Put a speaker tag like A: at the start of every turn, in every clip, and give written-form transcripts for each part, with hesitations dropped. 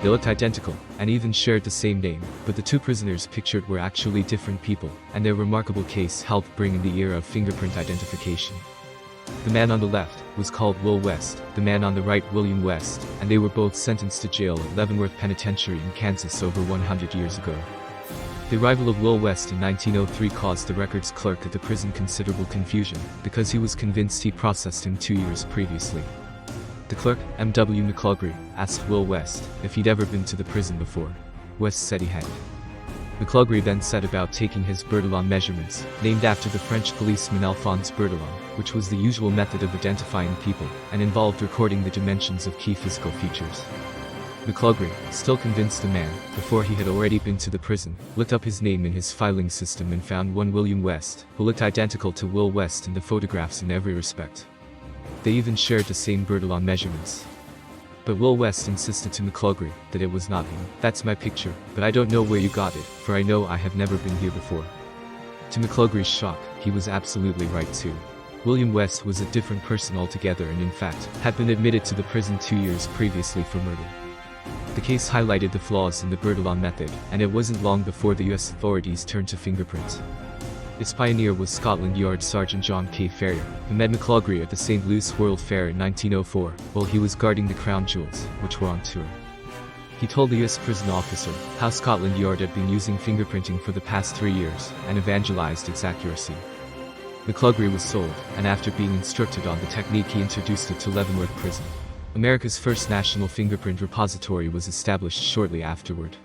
A: They looked identical, and even shared the same name, but the two prisoners pictured were actually different people, and their remarkable case helped bring in the era of fingerprint identification. The man on the left was called Will West, the man on the right William West, and they were both sentenced to jail at Leavenworth Penitentiary in Kansas over 100 years ago. The arrival of Will West in 1903 caused the records clerk at the prison considerable confusion, because he was convinced he processed him 2 years previously. The clerk, M.W. McClugry, asked Will West if he'd ever been to the prison before. West said he had. McClugry then set about taking his Bertillon measurements, named after the French policeman Alphonse Bertillon, which was the usual method of identifying people, and involved recording the dimensions of key physical features. McClugry, still convinced the man, before he had already been to the prison, looked up his name in his filing system and found one William West, who looked identical to Will West in the photographs in every respect. They even shared the same Bertillon measurements. But Will West insisted to McClugry that it was not him. "That's my picture, but I don't know where you got it, for I know I have never been here before." To McClugry's shock, he was absolutely right too. William West was a different person altogether and in fact, had been admitted to the prison 2 years previously for murder. The case highlighted the flaws in the Bertillon method, and it wasn't long before the US authorities turned to fingerprints. Its pioneer was Scotland Yard Sergeant John K. Ferrier, who met McClugry at the St. Louis World Fair in 1904, while he was guarding the crown jewels, which were on tour. He told the US prison officer how Scotland Yard had been using fingerprinting for the past 3 years, and evangelized its accuracy. McClugry was sold, and after being instructed on the technique he introduced it to Leavenworth Prison. America's first national fingerprint repository was established shortly afterward.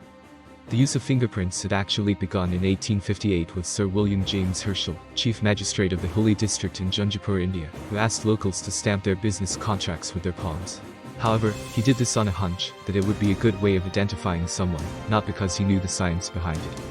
A: The use of fingerprints had actually begun in 1858 with Sir William James Herschel, Chief Magistrate of the Hooghly District in Junjapur, India, who asked locals to stamp their business contracts with their palms. However, he did this on a hunch that it would be a good way of identifying someone, not because he knew the science behind it.